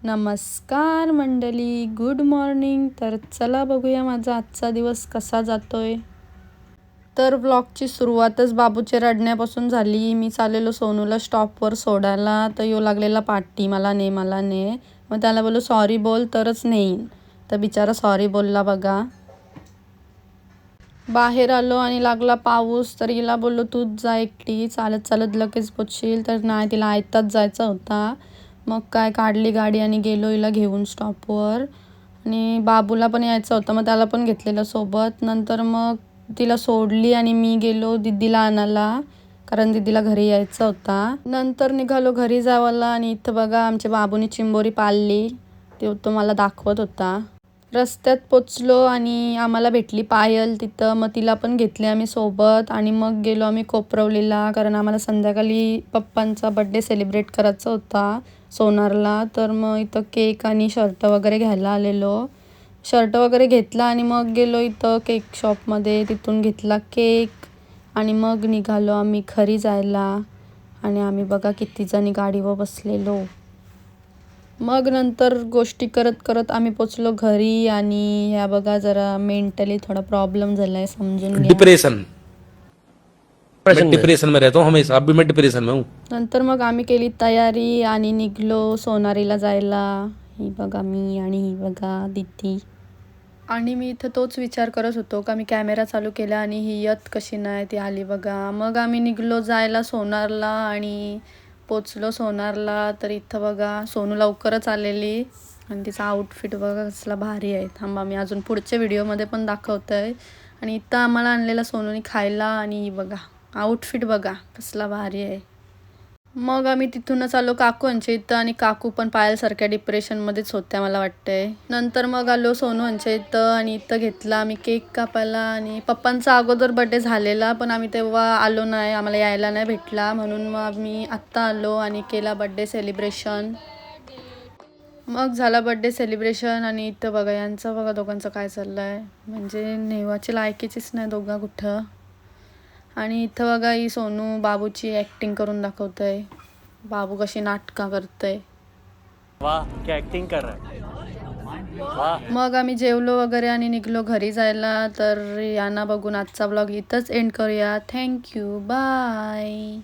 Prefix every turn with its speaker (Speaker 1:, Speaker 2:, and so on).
Speaker 1: नमस्कार मंडळी, good morning. तर चला बघूया माझा आजचा दिवस कसा जातोय. तर व्लॉगची सुरुवातच बाबूच्या रडण्यापासून झाली. मी चाललेलो सोनूला स्टॉपवर सोडायला, तर येऊ लागलेला पाठी, मला ने. मग त्याला बोललो सॉरी बोल तरच नेईन. तर बिचारा सॉरी बोलला बघा. बाहेर आलो आणि लागला पाऊस, तर हिला बोललो तूच जा एकटी, चालत चालत लगेच पोचशील. तर नाही, तिला आयताच जायचा होता. मग काय काढली गाडी आणि गेलो हिला घेऊन स्टॉपवर. आणि बाबूला पण यायचं होतं, मग त्याला पण घेतलेलं सोबत. नंतर मग तिला सोडली आणि मी गेलो दीदीला आणायला, कारण दीदीला घरी यायचं होता. नंतर निघालो घरी जावायला आणि इथं बघा आमच्या बाबूने चिंबोरी पाळली, तो मला दाखवत होता. रस्त्यात पोचलो आणि आम्हाला भेटली पायल तिथं, मग तिला पण घेतली आम्ही सोबत. आणि मग गेलो आम्ही कोपरवलीला, कारण आम्हाला संध्याकाळी पप्पांचा बड्डे सेलिब्रेट करायचा होता सोनारला. तर मग इथं केक आणि शर्ट वगैरे घ्यायला आलेलो. शर्ट वगैरे घेतला आणि मग गेलो इथं केक शॉपमध्ये, तिथून घेतला केक आणि मग निघालो आम्ही घरी जायला. आणि आम्ही बघा किती जणी गाडीवर बसलेलो. मग नंतर गोष्टी करत करत आम्ही पोचलो घरी. आणि ह्या बघा जरा मेंटली थोडा प्रॉब्लेम झालाय, समजून घ्या.
Speaker 2: डिप्रेशन में रहता हूँ हमेशा, अब भी मैं डिप्रेशन में हूँ.
Speaker 1: नंतर मग आम्ही केली तयारी आणि निघलो सोनारीला जायला. ही बघा मी आणि ही बघा दीदी. आणि मी इथं तोच विचार करत होतो का मी कॅमेरा चालू केला आणि ही येत कशी नाही, ती आली बघा. मग आम्ही निघलो जायला सोनारला आणि पोचलो सोनारला. तर इथं बघा सोनू लवकरच आलेली आणि तिचा आउटफिट बघा कसला भारी आहे. थांबा मी अजून पुढच्या व्हिडिओमध्ये पण दाखवत आहे. आणि इथं आम्हाला आणलेला सोनूने खायला आणि बघा आउटफिट बघा कसला भारी आहे. मग आम्ही तिथूनच आलो काकूंच्या इथं आणि काकू पण पायलसारख्या डिप्रेशनमध्येच होत्या मला वाटतंय. नंतर मग आलो सोनूंच्या इथं आणि इथं घेतला आम्ही केक कापायला. आणि पप्पांचा अगोदर बड्डे झालेला, पण आम्ही तेव्हा आलो नाही, आम्हाला यायला नाही भेटला, म्हणून मग आम्ही आत्ता आलो आणि केला बड्डे सेलिब्रेशन. मग झाला बड्डे सेलिब्रेशन. आणि इथं बघा यांचं बघा दोघांचं काय चाललं आहे, म्हणजे नेवाची लायकीचीच नाही दोघा कुठं. आणि इथं बघा ही सोनू बाबूची ॲक्टिंग करून दाखवतंय, बाबू कशी नाटकं करतंय.
Speaker 3: वाह क्या ॲक्टिंग कर रहा है, वाह.
Speaker 1: मग आम्ही जेवलो वगैरे आणि निघलो घरी जायला. तर यांना बघून आजचा ब्लॉग इथंच एंड करूया. Thank you, bye.